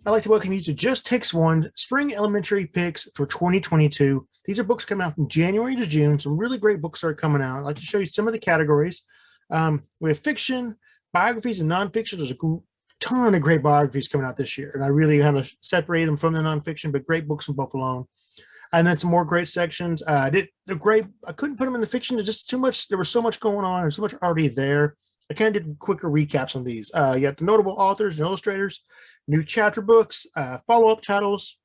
I'd like to welcome you to Just Takes One Spring Elementary Picks for 2022. These are books coming out from January to June. Some really great books are coming out. I'd like to show you some of the categories. We have fiction, biographies, and nonfiction. There's a ton of great biographies coming out this year, and I really have to separate them from the nonfiction, but great books in both alone. And then some more great sections. I couldn't put them in the fiction. There's just too much. There was so much going on. There's so much already there. I kind of did quicker recaps on these. You got the notable authors and illustrators, new chapter books, follow-up titles,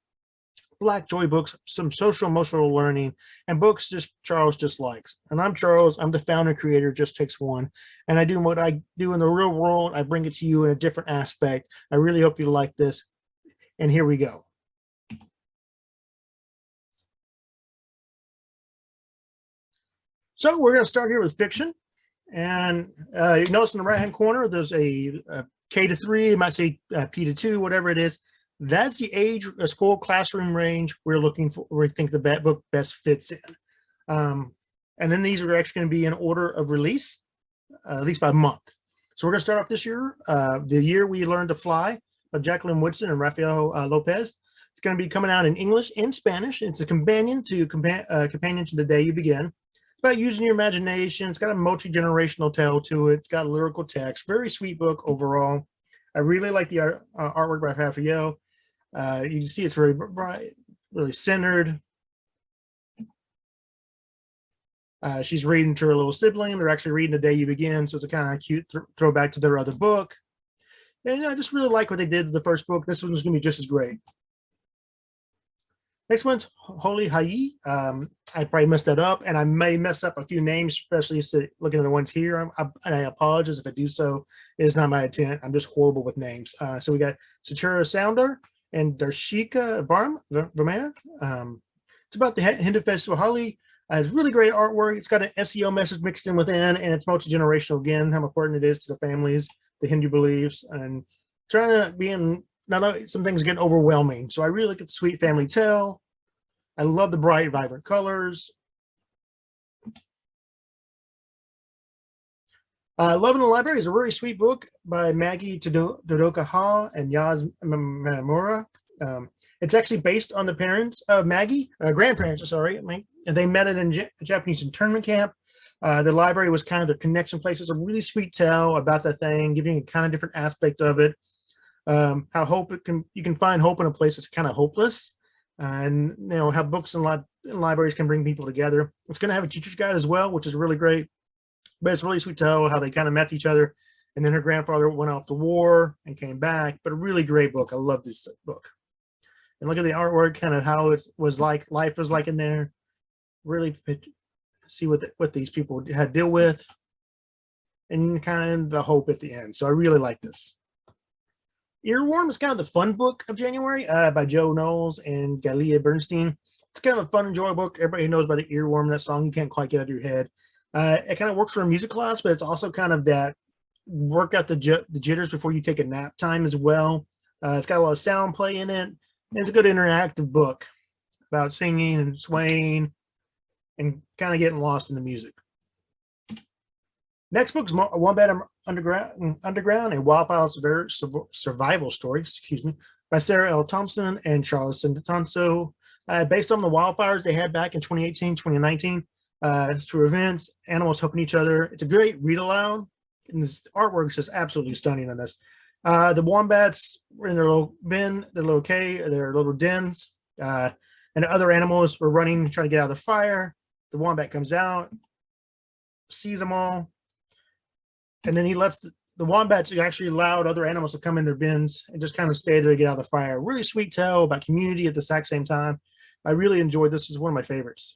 Black Joy books, some social emotional learning, and books just Charles just likes. And I'm Charles. I'm the founder and creator. Just Takes One, and I do what I do in the real world. I bring it to you in a different aspect. I really hope you like this. And here we go. So we're going to start here with fiction. And you notice in the right-hand corner, there's a K to 3, you might say P to 2, whatever it is. That's the age school classroom range we're looking for, where we think the book best fits in. And then these are actually going to be in order of release, at least by month. So we're going to start off this year, The Year We Learned to Fly by Jacqueline Woodson and Rafael Lopez. It's going to be coming out in English and Spanish. It's a companion to The Day You Begin. It's about using your imagination. It's got a multi-generational tale to it. It's got lyrical text. Very sweet book overall. I really like the artwork by Rafael. You can see it's very bright, really centered. She's reading to her little sibling. They're actually reading The Day You Begin, so it's a kind of cute throwback to their other book. And I just really like what they did with the first book. This one's going to be just as great. Next one's Holy Hayi. I probably messed that up, and I may mess up a few names, especially looking at the ones here. And I apologize if I do so. It is not my intent. I'm just horrible with names. So we got Satura Sounder and Darshika Vermeer. It's about the Hindu festival. Holly has really great artwork. It's got an SEO message mixed in within, and it's multi-generational again, how important it is to the families, the Hindu beliefs, and trying to be in. Now, some things get overwhelming. So I really like the sweet family tale. I love the bright, vibrant colors. Love in the Library is a really sweet book by Maggie Todoka Ha and Yaz Mamura. It's actually based on the parents of Maggie, grandparents, sorry. And they met at a Japanese internment camp. The library was kind of their connection place. It's a really sweet tale about that thing, giving a kind of different aspect of it. How you can find hope in a place that's kind of hopeless, and how books and libraries can bring people together. It's going to have a teacher's guide as well, which is really great. But it's really sweet to tell how they kind of met each other, and then her grandfather went off to war and came back. But a really great book. I love this book. And look at the artwork, kind of how it was like, life was like in there. Really see what these people had to deal with, and kind of the hope at the end. So I really like this. Earworm is kind of the fun book of January by Joe Knowles and Galia Bernstein. It's kind of a fun, enjoyable book. Everybody knows about the Earworm, that song you can't quite get out of your head. It kind of works for a music class, but it's also kind of that work out the jitters before you take a nap time as well. It's got a lot of sound play in it. And it's a good interactive book about singing and swaying and kind of getting lost in the music. Next book is Wombat Underground, a Wildfire survival story, by Sarah L. Thomson and Charles Santanso, based on the wildfires they had back in 2018, 2019, through events, animals helping each other. It's a great read aloud, and this artwork is just absolutely stunning on this. The wombats were in their little bin, their little dens, and the other animals were running, trying to get out of the fire. The wombat comes out, sees them all, and then he lets the wombats actually allowed other animals to come in their bins and just kind of stay there to get out of the fire. Really sweet tale about community at the exact same time. I really enjoyed this. It's one of my favorites.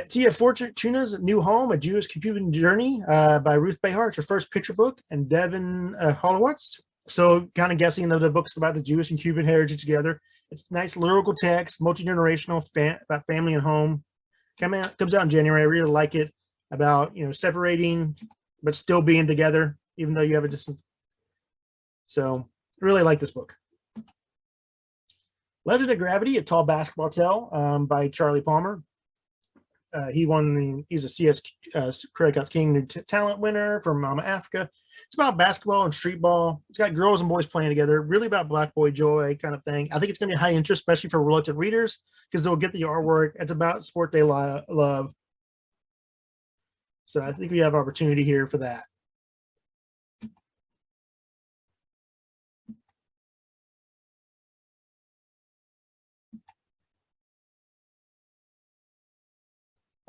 Tia Fortuna's New Home, A Jewish Cuban Journey by Ruth Behar. It's her first picture book, and Devin Holowitz. So kind of guessing that the book's about the Jewish and Cuban heritage together. It's nice lyrical text, multi-generational, about family and home. Comes out in January. I really like it, about separating but still being together even though you have a distance. So I really like this book. Legend of Gravity, a tall basketball tale by Charlie Palmer. He's a CS Credit Cup King New Talent winner from Mama Africa. It's about basketball and street ball. It's got girls and boys playing together, really about black boy joy kind of thing. I think it's going to be high interest, especially for reluctant readers, because they'll get the artwork. It's about sport they love. So I think we have opportunity here for that.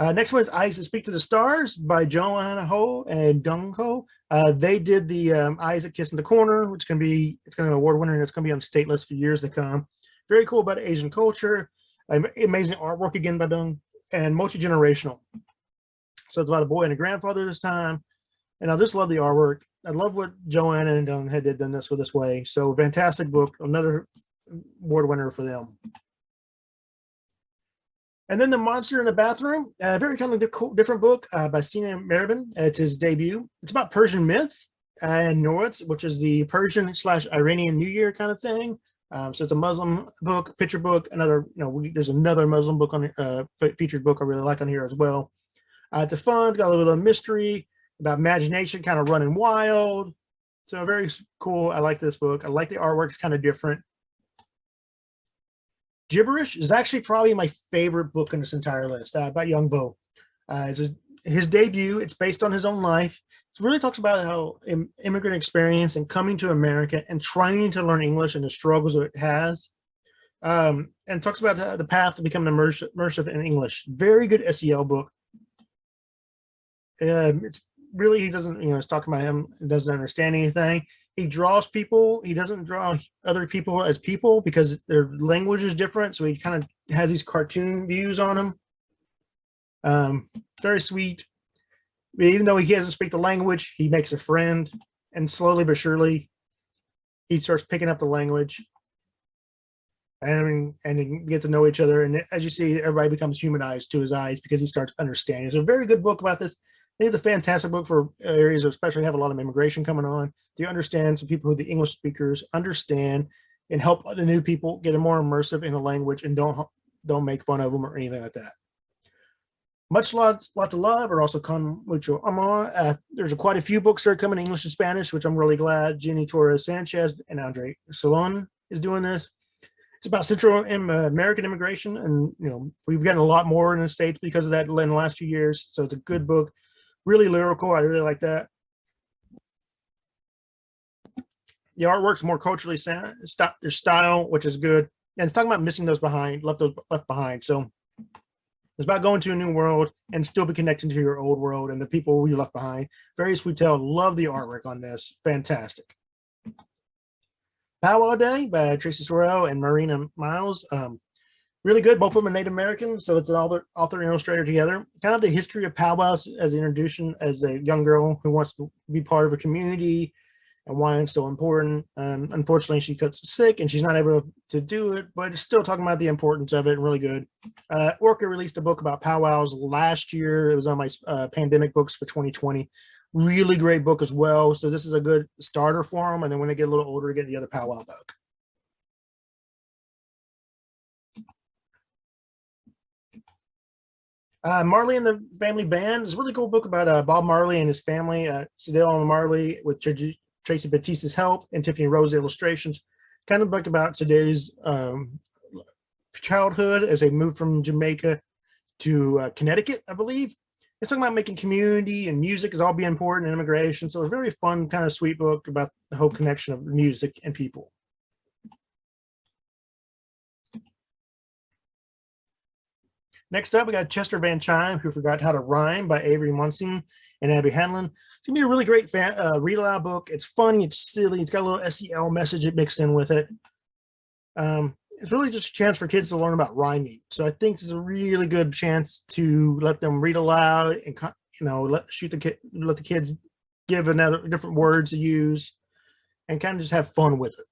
Next one is Eyes That Speak to the Stars by Joanna Ho and Dung Ho. They did the Eyes That Kiss in the Corner, which can be, it's going to be an award winner, and it's going to be on state list for years to come. Very cool about Asian culture. Amazing artwork again by Dung, and multi-generational. So it's about a boy and a grandfather this time. And I just love the artwork. I love what Joanna and Dung had done this with this way. So fantastic book, another award winner for them. And then The Monster in the Bathroom, a very kind of different book by Sina Meribin. It's his debut. It's about Persian myth and Norwich, which is the Persian/Iranian New Year kind of thing. So it's a Muslim book, picture book. Another, there's another Muslim book on featured book I really like on here as well. It's a fun, got a little bit of mystery about imagination, kind of running wild. So very cool. I like this book. I like the artwork. It's kind of different. Gibberish is actually probably my favorite book in this entire list by Young Vo. It's his debut. It's based on his own life. It really talks about how immigrant experience and coming to America and trying to learn English and the struggles it has. And talks about the path to becoming immersive in English. Very good SEL book. It's really, he doesn't, it's talking about him, doesn't understand anything. He draws people. He doesn't draw other people as people because their language is different. So he kind of has these cartoon views on them. Very sweet. Even though he doesn't speak the language, he makes a friend, and slowly but surely, he starts picking up the language, and they get to know each other. And as you see, everybody becomes humanized to his eyes because he starts understanding. It's a very good book about this. It's a fantastic book for areas that especially have a lot of immigration coming on. Do you understand? So people who the English speakers understand and help the new people get more immersive in the language and don't make fun of them or anything like that. Much lot to love, or also con mucho amor. There's quite a few books that are coming in English and Spanish, which I'm really glad. Jenny Torres Sanchez and Andre Salon is doing this. It's about Central American immigration, and we've gotten a lot more in the States because of that in the last few years. So it's a good book. Really lyrical. I really like that. The artwork's more culturally sound, their style, which is good. And it's talking about missing those left behind. So it's about going to a new world and still be connected to your old world and the people you left behind. Very sweet tale. Love the artwork on this. Fantastic. Powwow Day by Tracy Sorrell and Marina Miles. Really good. Both of them are Native American, so it's an author and illustrator together. Kind of the history of powwows as an introduction as a young girl who wants to be part of a community and why it's so important. Unfortunately, she gets sick and she's not able to do it, but it's still talking about the importance of it and really good. Orca released a book about powwows last year. It was on my pandemic books for 2020. Really great book as well. So this is a good starter for them. And then when they get a little older, get the other powwow book. Marley and the Family Band is a really cool book about Bob Marley and his family. Cedille Marley with Tracy Batista's help and Tiffany Rose illustrations. Kind of book about today's childhood as they moved from Jamaica to Connecticut, I believe. It's talking about making community and music is all be important in immigration. So it's a very fun, kind of sweet book about the whole connection of music and people. Next up, we got Chester Van Chime, Who Forgot How to Rhyme by Avery Munson and Abby Hanlon. It's going to be a really great read aloud book. It's funny, it's silly, it's got a little SEL message mixed in with it. It's really just a chance for kids to learn about rhyming. So I think it's a really good chance to let them read aloud and let the kids give different words to use and kind of just have fun with it.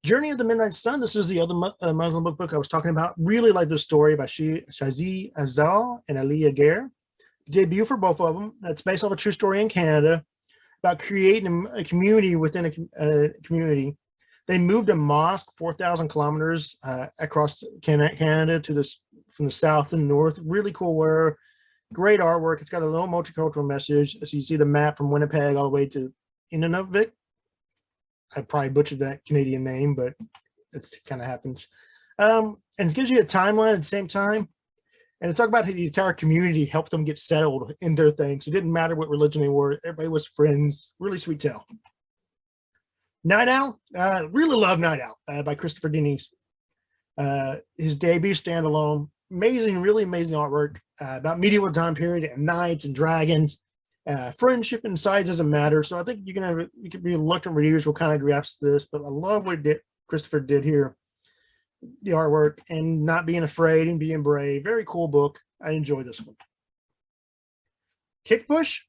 Journey of the Midnight Sun. This is the other Muslim book I was talking about. Really like this story by Shazi Azal and Aliyah Gare. Debut for both of them. It's based off a true story in Canada about creating a community within a community. They moved a mosque 4,000 kilometers across Canada to this from the south and north. Really cool wear, great artwork. It's got a little multicultural message. As you see the map from Winnipeg all the way to Inuvik. I probably butchered that Canadian name, but it kind of happens. And it gives you a timeline at the same time. And to talk about how the entire community helped them get settled in their things. It didn't matter what religion they were. Everybody was friends. Really sweet tale. Night Owl. Really love Night Owl by Christopher Denise. His debut standalone. Amazing, really amazing artwork about medieval time period and knights and dragons. Friendship and size doesn't matter. So I think you could be reluctant readers will kind of grasp this, but I love what Christopher did here. The artwork and not being afraid and being brave. Very cool book. I enjoy this one. Kickbush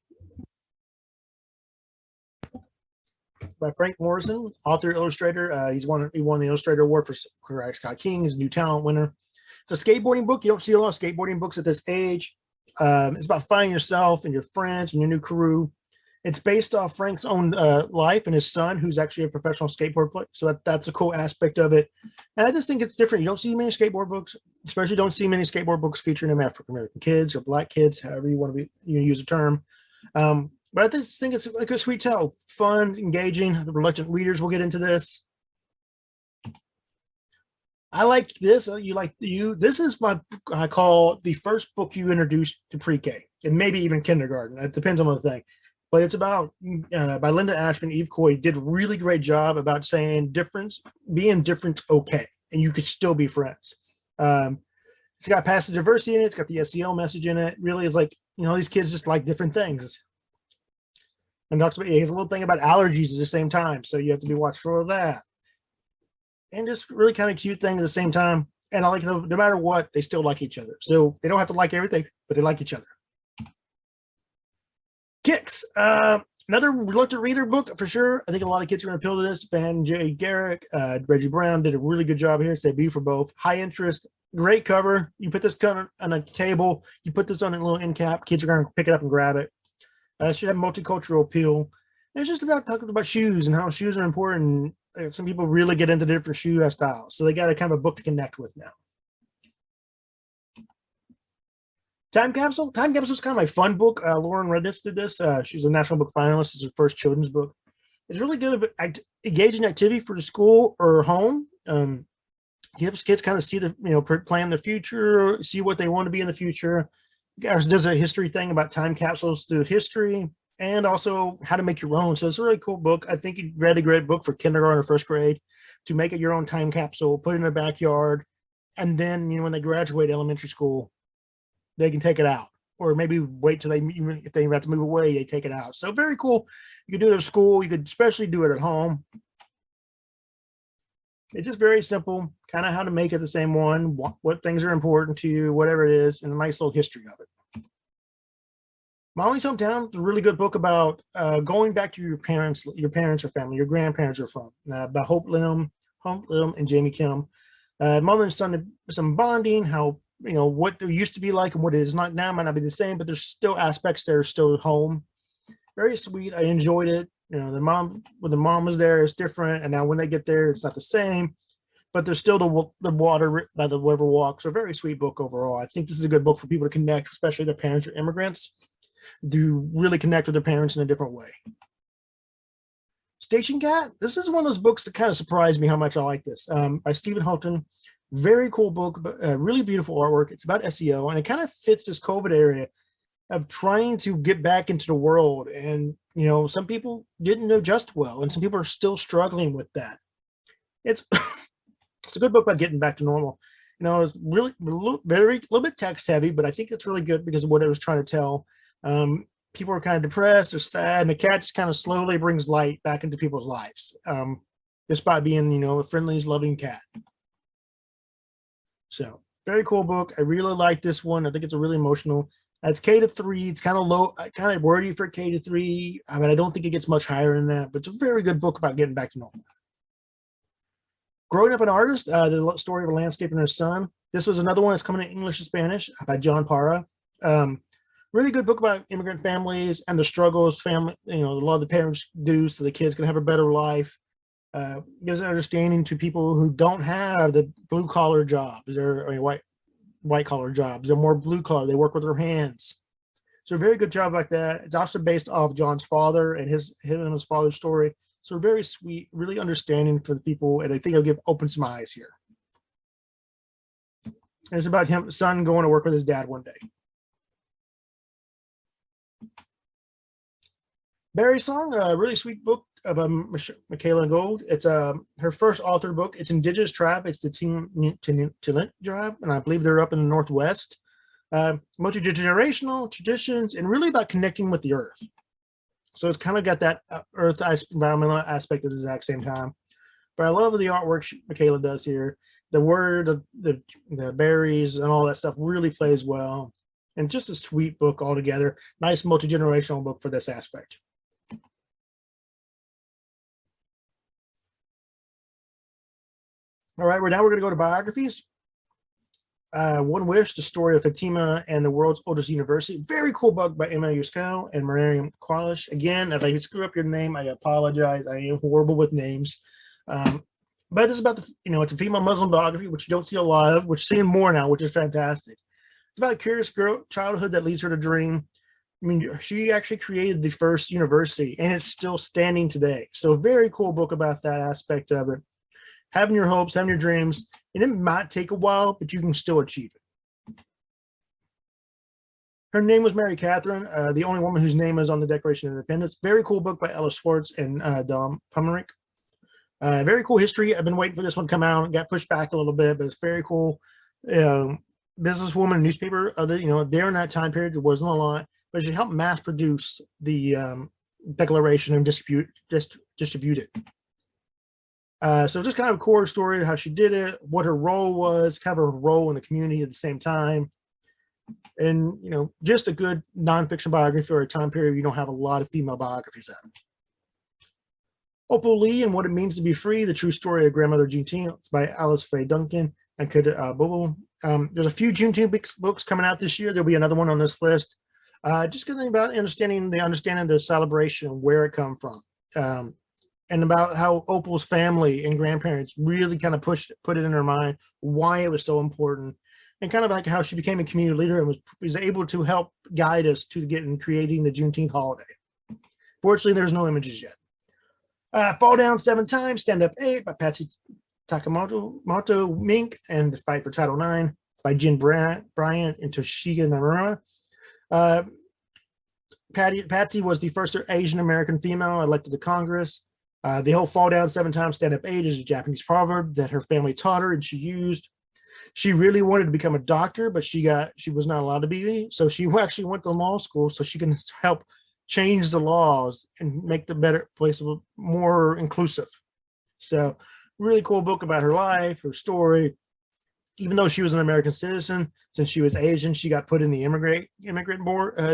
by Frank Morrison, author, illustrator. He won the Illustrator Award for Scott King. He's a new talent winner. It's a skateboarding book. You don't see a lot of skateboarding books at this age. It's about finding yourself and your friends and your new crew. It's based off Frank's own life and his son, who's actually a professional skateboard player. So that's a cool aspect of it. And I just think it's different. You don't see many skateboard books, especially don't see many skateboard books featuring African-American kids or Black kids, however you want to use a term. But I just think it's like a sweet tale, fun, engaging. The reluctant readers will get into this. I like this. This is I call the first book you introduced to pre-K and maybe even kindergarten. It depends on the thing. But it's about by Linda Ashman. Eve Coy did a really great job about saying being different, okay, and you could still be friends. It's got passive diversity in it. It's got the SEL message in it. Really is like, these kids just like different things. And talks about, here's a little thing about allergies at the same time. So you have to be watchful of that. And just really kind of cute thing at the same time. And I like no matter what, they still like each other. So they don't have to like everything, but they like each other. Kicks. Another reluctant reader book for sure. I think a lot of kids are going to appeal to this. Van J. Garrick, Reggie Brown did a really good job here. It's debut for both. High interest, great cover. You put this on a table. You put this on a little end cap. Kids are going to pick it up and grab it. It should have multicultural appeal. And it's just about talking about shoes and how shoes are important. Some people really get into different shoe styles. So they got a kind of a book to connect with now. Time Capsule. Time Capsule is kind of my fun book. Lauren Redis did this. She's a National Book finalist. It's her first children's book. It's really good at engaging activity for the school or home. Gives kids kind of see plan the future, see what they want to be in the future. Does a history thing about time capsules through history and also how to make your own. So it's a really cool book. I think you'd read a great book for kindergarten or first grade to make it your own time capsule, put it in their backyard, and then when they graduate elementary school, they can take it out, or maybe wait till if they have to move away, they take it out. So very cool. You could do it at school. You could especially do it at home. It's just very simple, kind of how to make it the same one, what things are important to you, whatever it is, and a nice little history of it. Molly's Hometown is a really good book about going back to your parents or family, your grandparents are from, by Hope Lim and Jamie Kim. Mother and son, some bonding, how what there used to be like and what it is not now might not be the same, but there's still aspects that are still home. Very sweet. I enjoyed it. When the mom was there, it's different, and now when they get there, it's not the same. But there's still the water by the river walk. So very sweet book overall. I think this is a good book for people to connect, especially their parents or immigrants, to really connect with their parents in a different way. Station Cat. This is one of those books that kind of surprised me how much I like this. By Stephen Houghton. Very cool book, but really beautiful artwork. It's about SEO, and it kind of fits this COVID area of trying to get back into the world. And some people didn't adjust well, and some people are still struggling with that. It's a good book about getting back to normal. It's really a little bit text heavy, but I think it's really good because of what it was trying to tell. People are kind of depressed or sad, and the cat just kind of slowly brings light back into people's lives, just by being a friendly, loving cat. So very cool book. I really like this one. I think it's a really emotional. It's K-3. It's kind of low, kind of wordy for K-3. I mean, I don't think it gets much higher than that, but it's a very good book about getting back to normal. Growing Up an Artist, the story of a landscaper and his son. This was another one that's coming in English and Spanish by John Parra. Really good book about immigrant families and the struggles a lot of the parents do so the kids can have a better life. Gives an understanding to people who don't have the blue collar jobs or white collar jobs. They're more blue collar. They work with their hands. So a very good job like that. It's also based off John's father and him and his father's story. So very sweet, really understanding for the people, and I think it'll open some eyes here. And it's about son going to work with his dad one day. Barry Song, a really sweet book about Michaela Gold. It's her first author book. It's Indigenous tribe. It's the Tiernan tribe, and I believe they're up in the Northwest. Multi-generational traditions, and really about connecting with the earth. So it's kind of got that earth environmental aspect at the exact same time. But I love the artwork Michaela does here. The word, the berries, and all that stuff really plays well. And just a sweet book altogether. Nice multi-generational book for this aspect. All right, we're going to go to biographies. One Wish, the story of Fatima and the world's oldest university. Very cool book by Emma Yusko and Miriam Qualish. Again, if I screw up your name, I apologize. I am horrible with names. But it's about it's a female Muslim biography, which you don't see a lot of, which seeing more now, which is fantastic. It's about a curious girl childhood that leads her to dream. I mean, she actually created the first university, and it's still standing today. So a very cool book about that aspect of it. Having your hopes, having your dreams, and it might take a while, but you can still achieve it. Her name was Mary Catherine, the only woman whose name is on the Declaration of Independence. Very cool book by Ella Schwartz and Dom Pumerick. Very cool history. I've been waiting for this one to come out. It got pushed back a little bit, but it's very cool. Businesswoman, newspaper. There in that time period, there wasn't a lot, but she helped mass produce the Declaration and distribute it. So just kind of a core story of how she did it, what her role was, kind of her role in the community at the same time. And, just a good nonfiction biography for a time period you don't have a lot of female biographies out. Opal Lee and What It Means to Be Free, The True Story of Grandmother Juneteenth by Alice Faye Duncan and Kida Bobo. There's a few Juneteenth books coming out this year. There'll be another one on this list. Just good thing about understanding the celebration, where it come from. And about how Opal's family and grandparents really kind of put it in her mind, why it was so important, and kind of like how she became a community leader and was able to help guide us to creating the Juneteenth holiday. Fortunately, there's no images yet. Fall Down 7 Times, Stand Up 8 by Patsy Takemoto, Mink, and The Fight for Title IX by Jen Bryant and Toshiga Namura. Patsy was the first Asian American female elected to Congress. The whole Fall Down 7 Times, Stand Up 8 is a Japanese proverb that her family taught her and she used. She really wanted to become a doctor, but she was not allowed to be. So she actually went to law school so she can help change the laws and make the better place more inclusive. So really cool book about her life, her story. Even though she was an American citizen, since she was Asian, she got put in the immigrant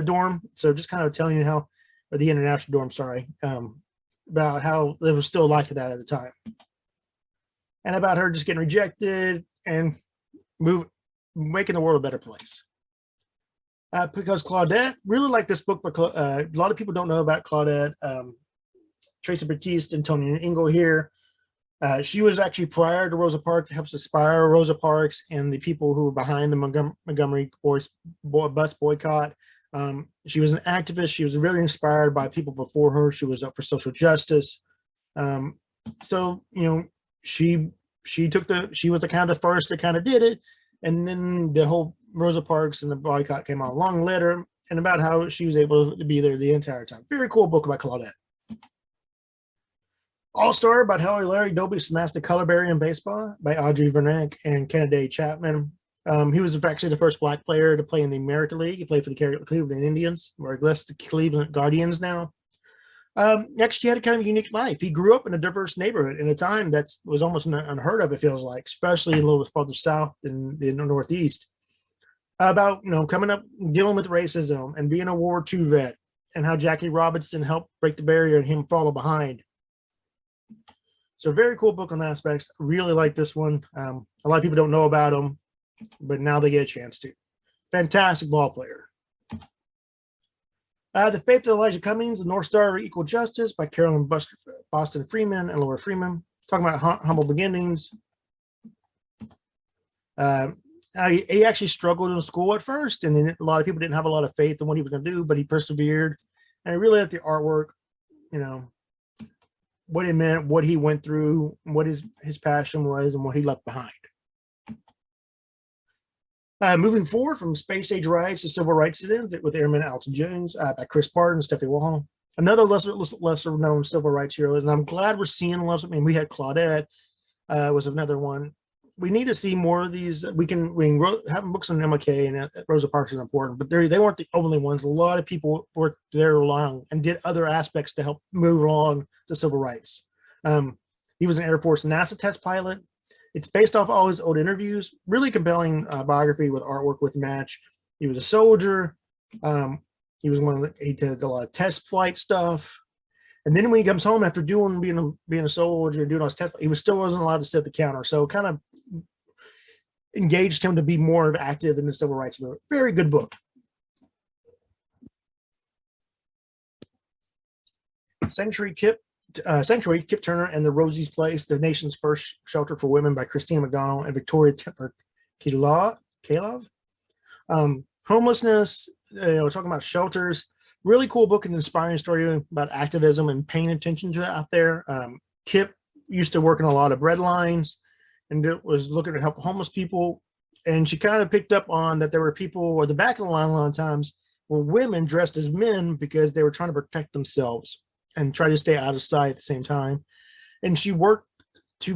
dorm. So just kind of telling you or the international dorm, sorry. About how it was still like that at the time, and about her just getting rejected and making the world a better place. Because Claudette, really like this book, but a lot of people don't know about Claudette. Tracy Batiste and Tony Ingle here. She was actually prior to Rosa Parks, helps inspire Rosa Parks and the people who were behind the Montgomery bus boycott. She was an activist. She was really inspired by people before her. She was up for social justice. So she was the kind of the first that kind of did it. And then the whole Rosa Parks and the boycott came out, a long letter, and about how she was able to be there the entire time. Very cool book about Claudette. All-Star about how Larry Doby smashed the color barrier in baseball by Audrey Vernick and Kennedy Chapman. He was actually the first Black player to play in the American League. He played for the Cleveland Indians, or I guess the Cleveland Guardians now. Actually, he had a kind of unique life. He grew up in a diverse neighborhood in a time that was almost unheard of, it feels like, especially a little farther south in the Northeast. About coming up, dealing with racism, and being a World War II vet, and how Jackie Robinson helped break the barrier and him follow behind. So very cool book on aspects. I really like this one. A lot of people don't know about him, but now they get a chance to. Fantastic ball player. The Faith of Elijah Cummings, The North Star of Equal Justice by Carole and Boston Freeman and Laura Freeman. talking about humble beginnings. He actually struggled in school at first, and then a lot of people didn't have a lot of faith in what he was going to do, but he persevered, and he really let the artwork, you know, what it meant, what he went through, what his passion was, and what he left behind. Moving forward from space age rights to civil rights sit-ins with Airman Alton Jones by Chris Barton, Stephanie Wall. Another lesser known civil rights hero, and I'm glad we're seeing less. I mean, we had Claudette was another one. We need to see more of these. We can have books on MLK and Rosa Parks is important, but they weren't the only ones. A lot of people worked there along and did other aspects to help move along the civil rights. He was an Air Force NASA test pilot. It's based off all his old interviews. Really compelling biography with artwork with match. He was a soldier. He was he did a lot of test flight stuff. And then when he comes home after being a soldier, doing all his test, he still wasn't allowed to sit at the counter. So it kind of engaged him to be more active in the civil rights movement. Very good book. Sanctuary, Kip Turner and the Rosie's Place, the nation's first shelter for women by Christina McDonald and Victoria Templer Kalov. Homelessness, talking about shelters. Really cool book and inspiring story about activism and paying attention to it out there. Kip used to work in a lot of bread lines and was looking to help homeless people. And she kind of picked up on that there were people at the back of the line a lot of times were women dressed as men because they were trying to protect themselves and try to stay out of sight at the same time. And she worked to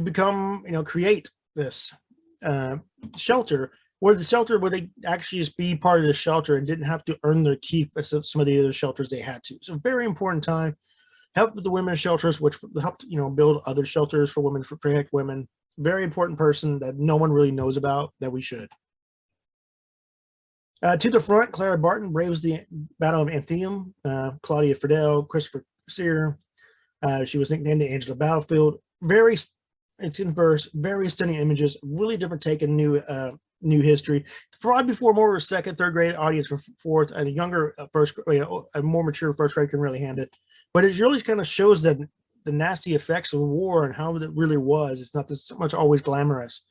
create this shelter where they actually just be part of the shelter and didn't have to earn their keep as some of the other shelters they had to. So very important time. Helped with the women's shelters, which helped, build other shelters for women, for protect women. Very important person that no one really knows about that we should. To the front, Clara Barton braves the Battle of Antietam. Claudia Friedel, Christopher Sear. She was nicknamed the Angela Battlefield. It's in verse, very stunning images, really different take and new history. Fraud Before More was second, third grade audience for fourth, and a younger a more mature first grade can really hand it. But it really kind of shows that the nasty effects of war and how it really was. It's not so much always glamorous,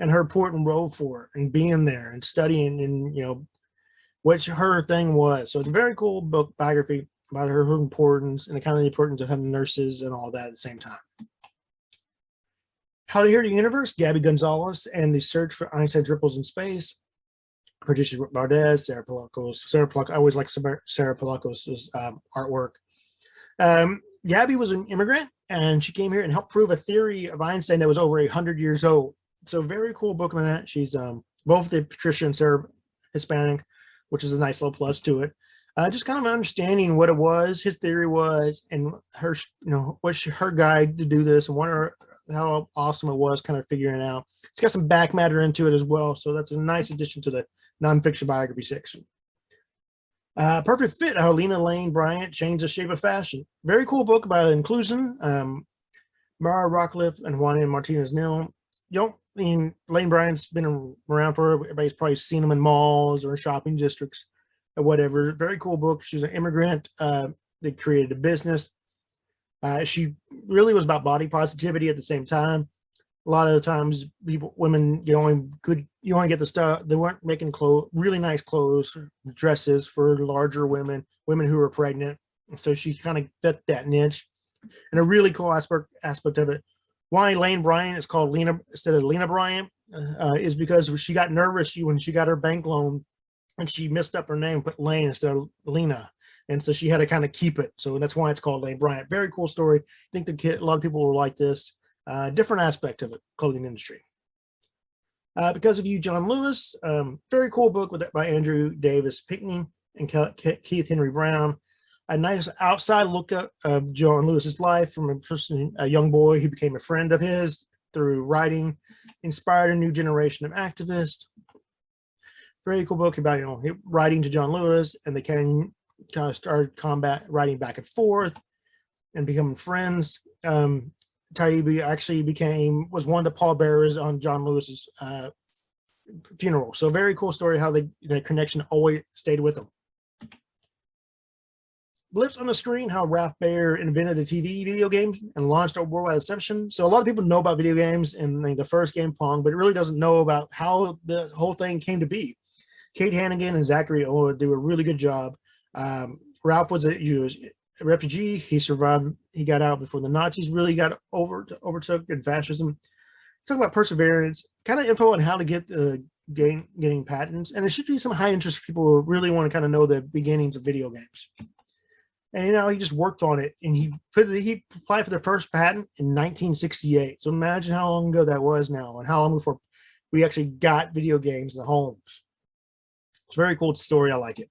and her important role for it and being there and studying and what her thing was. So it's a very cool book biography about her importance and the kind of the importance of having nurses and all that at the same time. How to Hear the Universe, Gaby Gonzalez and the Search for Einstein's Ripples in Space. Produced by Bardez, Sarah Palakos. I always like Sarah Palakos' artwork. Gaby was an immigrant, and she came here and helped prove a theory of Einstein that was over 100 years old. So very cool book on that. She's both the Patricia and Sarah Hispanic, which is a nice little plus to it. Just kind of understanding what it was, his theory was, and her, what's her guide to do this, and how awesome it was, kind of figuring it out. It's got some back matter into it as well, so that's a nice addition to the nonfiction biography section. Perfect Fit, how Lena Lane Bryant changed the shape of fashion. Very cool book about inclusion. Mara Rockcliffe and Juana Martinez Nil. Lane Bryant's been around for, everybody's probably seen him in malls or shopping districts or whatever. Very cool book. She's an immigrant. They created a business. She really was about body positivity at the same time. A lot of the times, women, you only get the stuff. They weren't making really nice clothes, dresses for larger women who were pregnant. So she kind of fit that niche. And a really cool aspect of it, why Lane Bryant is called Lena instead of Lena Bryant, is because she got nervous when she got her bank loan and she messed up her name, put Lane instead of Lena. And so she had to kind of keep it. So that's why it's called Lane Bryant. Very cool story. I think a lot of people will like this. Different aspect of it, clothing industry. Because of You, John Lewis. Very cool book by Andrew Davis Pinkney and Keith Henry Brown. A nice outside look of John Lewis's life from a young boy who became a friend of his through writing, inspired a new generation of activists. Very cool book about writing to John Lewis, and they kind of started writing back and forth and becoming friends. Taibbi actually was one of the pallbearers on John Lewis's funeral. So very cool story how the connection always stayed with him. Blips on the Screen, how Ralph Baer invented the TV video game and launched a worldwide reception. So a lot of people know about video games and like the first game Pong, but it really doesn't know about how the whole thing came to be. Kate Hannigan and Zachary Ola do a really good job. Ralph was a Jewish refugee. He survived. He got out before the Nazis really got overtook in fascism. Talking about perseverance, kind of info on how to get getting patents, and there should be some high interest people who really want to kind of know the beginnings of video games. And he just worked on it, and he applied for the first patent in 1968. So imagine how long ago that was now, and how long before we actually got video games in the homes. It's a very cool story. I like it.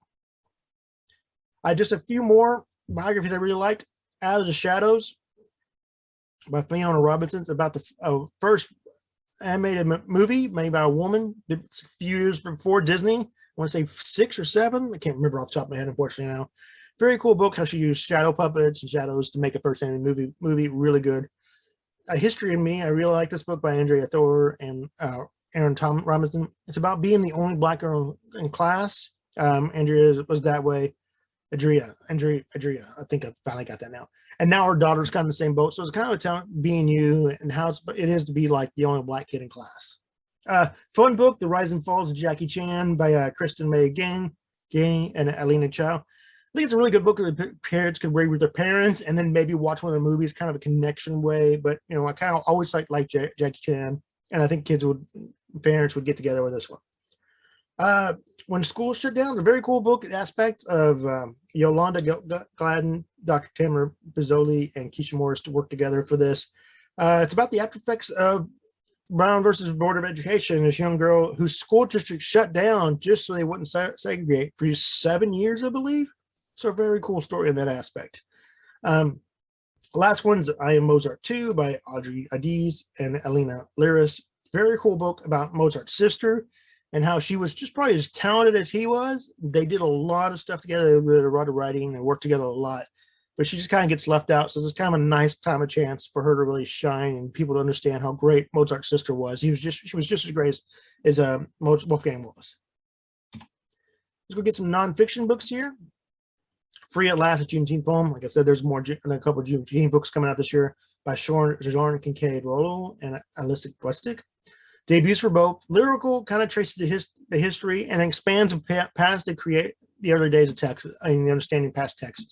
Just a few more biographies I really liked. Out of the Shadows by Fiona Robinson. It's about the first animated movie made by a woman a few years before Disney. I want to say 6 or 7. I can't remember off the top of my head, unfortunately, now. Very cool book, how she used shadow puppets and shadows to make a first animated movie. Really good. A History of Me. I really like this book by Andrea Thor and Aaron Robinson. It's about being the only Black girl in class. Andrea was that way. Andrea. I think I finally got that now. And now her daughter's kind of in the same boat. So it's kind of a talent being you and how it is to be like the only Black kid in class. Fun book, The Rise and Falls of Jackie Chan by Kristen May Gang and Alina Chow. I think it's a really good book that parents could read with their parents and then maybe watch one of the movies, kind of a connection way. But, I kind of always like Jackie Chan. And I think parents would get together with this one. When School Shut Down, a very cool book aspect of Yolanda Gladden, Dr. Tamara Pizzoli, and Keisha Morris to work together for this. It's about the after effects of Brown versus Board of Education. This young girl whose school district shut down just so they wouldn't segregate for 7 years, I believe. So a very cool story in that aspect. Last one's I Am Mozart 2 by Audrey Adiz and Elena Liris. Very cool book about Mozart's sister and how she was just probably as talented as he was. They did a lot of stuff together. They did a lot of writing and worked together a lot. But she just kind of gets left out. So it's kind of a nice time of chance for her to really shine and people to understand how great Mozart's sister was. She was just as great as Wolfgang was. Let's go get some nonfiction books here. Free at Last, a Juneteenth poem. Like I said, there's a couple of Juneteenth books coming out this year by Jorn Kincaid Rollo and Alyssa Westick. Debuts for both. Lyrical kind of traces the history and expands past to create the early days of Texas. I mean, the understanding past Texas.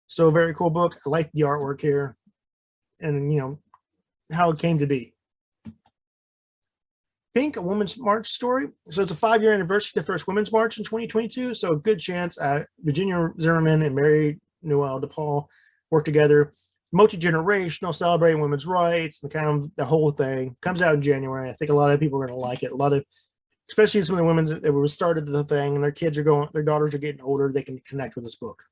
So a very cool book. I like the artwork here and, how it came to be. Pink, a Women's March story. So it's a 5-year anniversary of the first Women's March in 2022. So a good chance Virginia Zimmerman and Mary Noel DePaul work together. Multi-generational, celebrating women's rights, the whole thing. Comes out in January. I think a lot of people are going to like it. Especially some of the women that were started the thing and their daughters are getting older, they can connect with this book.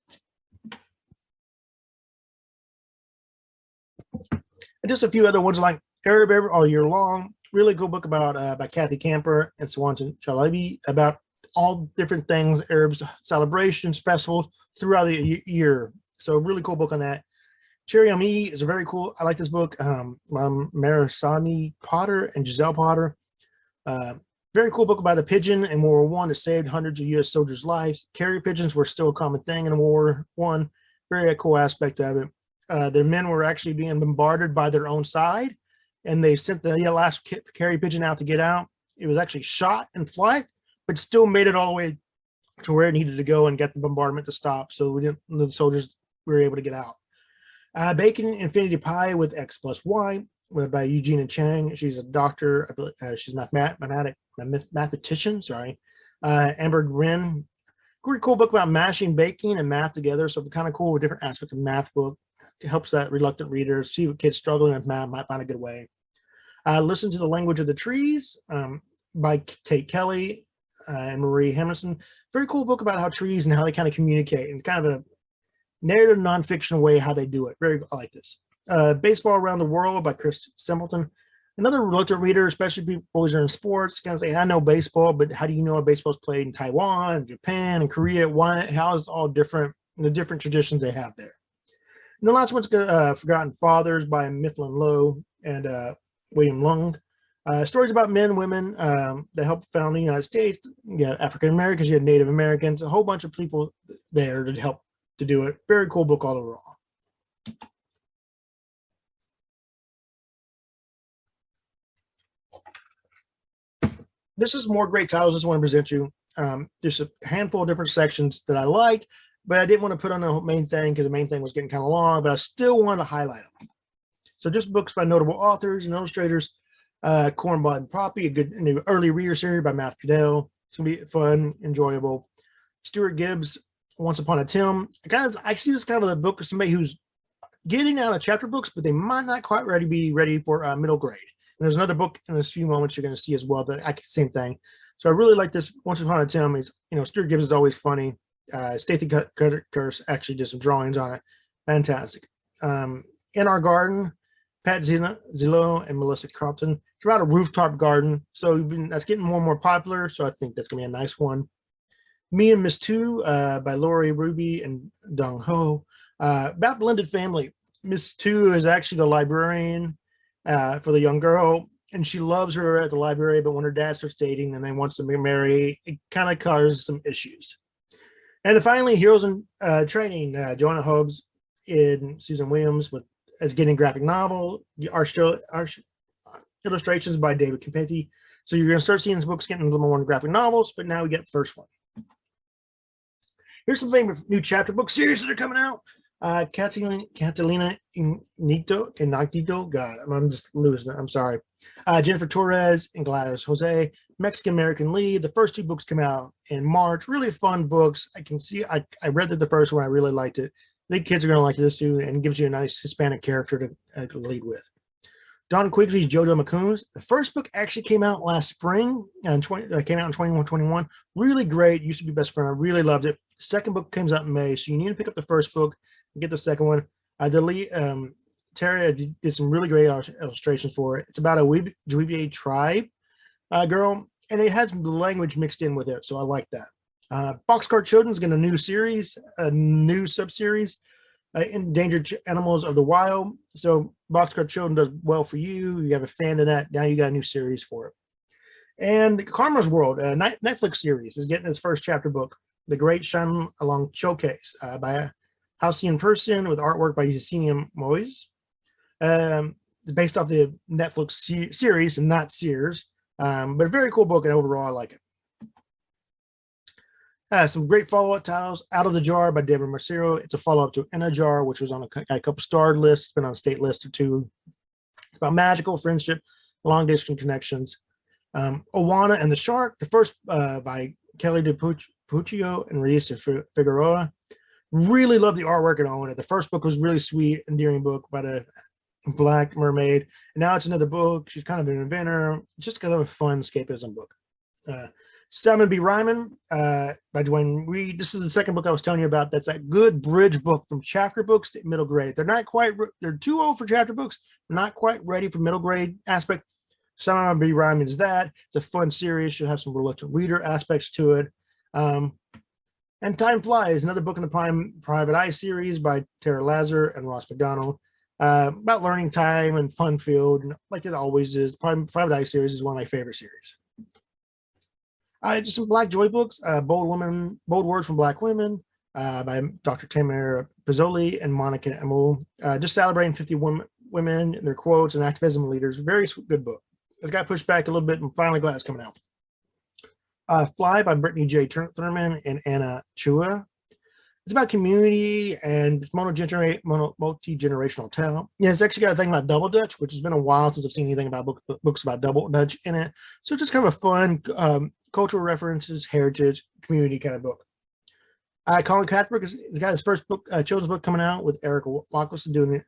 And just a few other ones like Arab All Year Long. Really cool book about by Kathy Camper and Swanton Chalabi about all different things, Arabs celebrations, festivals throughout the year. So a really cool book on that. Cherry on Me is a very cool. I like this book. Marasani Potter and Giselle Potter. Very cool book about the pigeon in World War I that saved hundreds of U.S. soldiers' lives. Carrier pigeons were still a common thing in World War I. Very cool aspect of it. Their men were actually being bombarded by their own side. And they sent the last carrier pigeon out to get out. It was actually shot in flight, but still made it all the way to where it needed to go and get the bombardment to stop. So the soldiers were able to get out. Bacon Infinity Pie with X plus Y by Eugenia Chang. She's a doctor. I believe, she's a mathematician. Sorry. Amber Grin. Very cool book about mashing baking and math together. So kind of cool with different aspects of math book. It helps that reluctant reader see what kids struggling with math might find a good way. Listen to the Language of the Trees by Tate Kelly and Marie Hamilton. Very cool book about how trees and how they kind of communicate and kind of a narrative nonfiction way how they do it. I like this. Baseball Around the World by Chris Simpleton. Another reluctant reader, especially people who are in sports, kind of say, I know baseball, but how do you know baseball's played in Taiwan, Japan, and Korea? How is it all different, the different traditions they have there? And the last one's Forgotten Fathers by Mifflin Lowe and William Lung. Stories about men, women that helped found the United States. You got African Americans, you had Native Americans, a whole bunch of people there to help to do it. Very cool book all overall. This is more great titles I just want to present you. There's a handful of different sections that I liked, but I didn't want to put on the main thing because the main thing was getting kind of long, but I still wanted to highlight them. So just books by notable authors and illustrators. Cornbud and Poppy, a good new early reader series by Matt Cadell. It's going to be fun, enjoyable. Stuart Gibbs, Once Upon a Time. I see this kind of a book of somebody who's getting out of chapter books, but they might not quite be ready for middle grade. And there's another book in a few moments you're going to see as well that same thing. So I really like this. Once Upon a Time is, Stuart Gibbs is always funny. Stacey Curse actually did some drawings on it. Fantastic. In Our Garden, Pat Zillow and Melissa Carlton. It's about a rooftop garden. So that's getting more and more popular. So I think that's going to be a nice one. Me and Miss Two by Lori Ruby and Dong Ho. About blended family. Miss Two is actually the librarian for the young girl, and she loves her at the library, but when her dad starts dating and then wants to marry, it kind of causes some issues. And then finally, Heroes in Training, Joanna Hobbs and Susan Williams as getting graphic novel, illustrations by David Campetti. So you're going to start seeing these books getting a little more graphic novels, but now we get the first one. Here's some favorite new chapter book series that are coming out. Catalina Incognito. God, I'm just losing it. I'm sorry. Jennifer Torres and Gladys Jose. Mexican American Lead. The first two books come out in March. Really fun books. I can see. I read the first one. I really liked it. I think kids are going to like this too, and it gives you a nice Hispanic character to lead with. Don Quigley's JoJo McCoons. The first book actually came out last spring and came out in 21. Really great. Used to be best friend. I really loved it. The second book comes out in May, so you need to pick up the first book and get the second one. Tara did some really great illustrations for it. It's about a Dweeby tribe girl, and it has language mixed in with it, so I like that. Boxcar Children's got a new series, a new sub-series, Endangered Animals of the Wild. So Boxcar Children does well for you. You have a fan of that. Now you got a new series for it. And Karma's World, a Netflix series, is getting its first chapter book, The Great Shine Along Showcase by Halcyon Person with artwork by Yesenia Moyes. Based off the Netflix series and not Sears. But a very cool book, and overall I like it. Some great follow-up titles. Out of the Jar by Deborah Mercero. It's a follow-up to In a Jar, which was on a couple starred lists, been on a state list or two. It's about magical friendship, long-distance connections. Owana and the Shark, the first by Kelly DiPuccio and Risa Figueroa. Really love the artwork and own it. The first book was really sweet, endearing book about a black mermaid. And now it's another book. She's kind of an inventor. Just kind of a fun escapism book. Salmon B. Ryman by Dwayne Reed. This is the second book I was telling you about. That's that good bridge book from chapter books to middle grade. They're too old for chapter books, not quite ready for middle grade aspect. Salmon B. Ryman is that. It's a fun series. Should have some reluctant reader aspects to it. And Time Flies, another book in the Private Eye series by Tara Lazar and Ross McDonald. About learning time and fun filled, and like it always is. Private Eye series is one of my favorite series. Just some Black Joy books, Bold Words from Black Women by Dr. Tamara Pizzoli and Monica Emil. Just celebrating 50 women and their quotes and activism leaders. Very good book. It's got pushed back a little bit, and finally glad it's coming out. Fly by Brittany J. Thurman and Anna Chua. It's about community and multi-generational talent. Yeah, it's actually got a thing about Double Dutch, which has been a while since I've seen anything about books about Double Dutch in it. So it's just kind of a fun cultural references, heritage, community kind of book. Colin Catbrook has got his first book, children's book coming out with Eric Wilkinson doing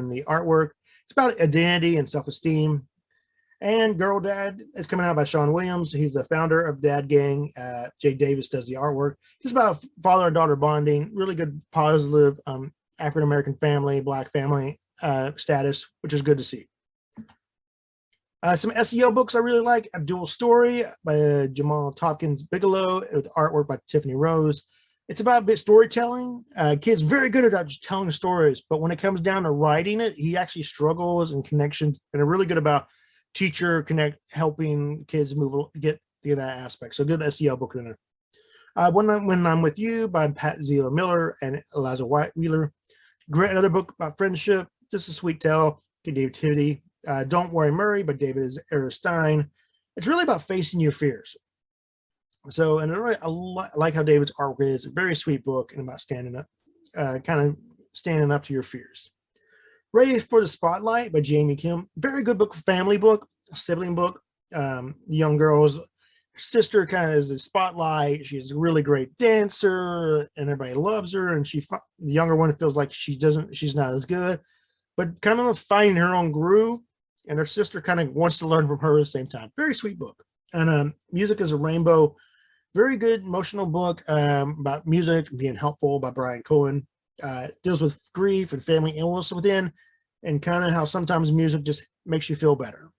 the artwork. It's about identity and self-esteem. And Girl Dad is coming out by Sean Williams. He's the founder of Dad Gang. Jay Davis does the artwork. Just about father and daughter bonding. Really good, positive African-American family, Black family status, which is good to see. Some SEO books I really like. Abdul Story by Jamal Tompkins Bigelow with artwork by Tiffany Rose. It's about a bit storytelling. Kid's very good at that, just telling stories. But when it comes down to writing it, he actually struggles in connections, and are really good about helping kids get to that aspect. So good SEO book in there. When I'm With You by Patsy Miller and Eliza White Wheeler. Great, another book about friendship, just a sweet tale, creativity. Don't Worry Murray by David Stein. It's really about facing your fears. So, and I like how David's artwork is. A very sweet book and about standing up, kind of standing up to your fears. Ready for the Spotlight by Jamie Kim. Very good book, family book, sibling book. The young girl's sister kind of is the spotlight. She's a really great dancer and everybody loves her. And the younger one feels like she's not as good, but kind of finding her own groove. And her sister kind of wants to learn from her at the same time. Very sweet book. And Music is a Rainbow. Very good emotional book about music being helpful by Brian Cohen. Deals with grief and family illness within, and kind of how sometimes music just makes you feel better.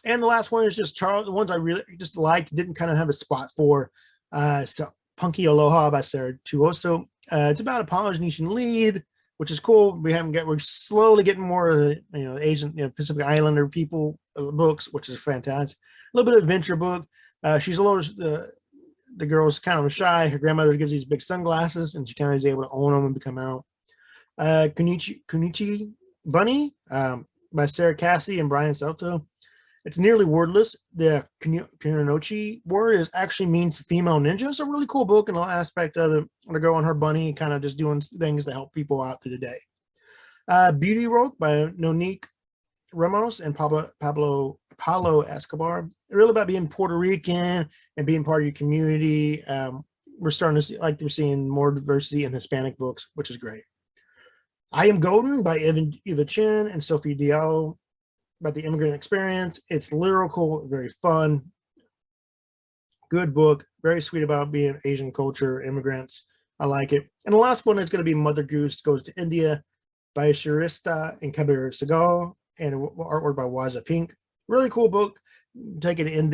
And the last one is just Charles, the ones I really just liked, didn't kind of have a spot for. So Punky Aloha by Sarah Tuoso. It's about a Polynesian lead, which is cool. We're slowly getting more Asian, Pacific Islander people books, which is fantastic. A little bit of adventure book. She's a little, the girl's kind of shy. Her grandmother gives these big sunglasses, and she kind of is able to own them and become out. Kunichi Bunny by Sarah Cassie and Brian Salto. It's nearly wordless. The Kuninochi word actually means female ninja. It's a really cool book, and an aspect of it. To go on her bunny, kind of just doing things to help people out through the day. Beauty Rogue by Nonique Ramos and Paulo Escobar. Really about being Puerto Rican and being part of your community. We're starting to see, we're seeing more diversity in Hispanic books, which is great. I Am Golden by Eva Chen and Sophie Diallo. About the immigrant experience. It's lyrical, very fun, good book, very sweet about being Asian culture, immigrants. I like it. And the last one is going to be Mother Goose Goes to India by Shirista and Kabir Segal, and artwork by Waza Pink. Really cool book. Taking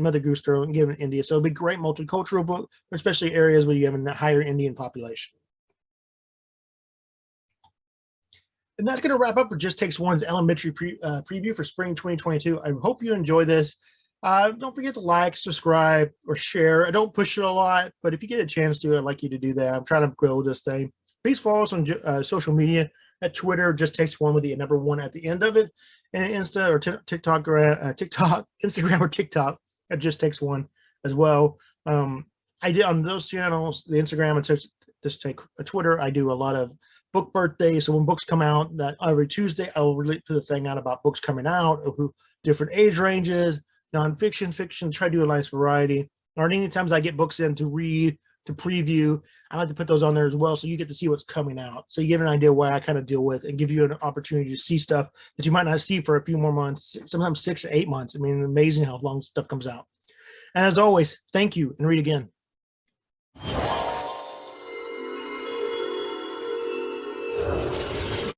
Mother Goose to and giving India. So it'll be a great multicultural book, especially areas where you have a higher Indian population. And that's going to wrap up for Just Takes One's elementary preview for spring 2022. I hope you enjoy this. Don't forget to like, subscribe, or share. I don't push it a lot, but if you get a chance to, I'd like you to do that. I'm trying to grow this thing. Please follow us on social media at Twitter, Just Takes One with the number 1 at the end of it, and Insta or TikTok, Instagram or TikTok at Just Takes One as well. I did on those channels, the Instagram and Just Take Twitter. I do a lot of book birthdays. So when books come out, that every Tuesday, I will relate to the thing out about books coming out, of different age ranges, nonfiction, fiction, try to do a nice variety. Or any times I get books in to read, to preview, I like to put those on there as well, so you get to see what's coming out. So you get an idea what I kind of deal with and give you an opportunity to see stuff that you might not see for a few more months, sometimes 6 to 8 months. I mean, amazing how long stuff comes out. And as always, thank you, and read again.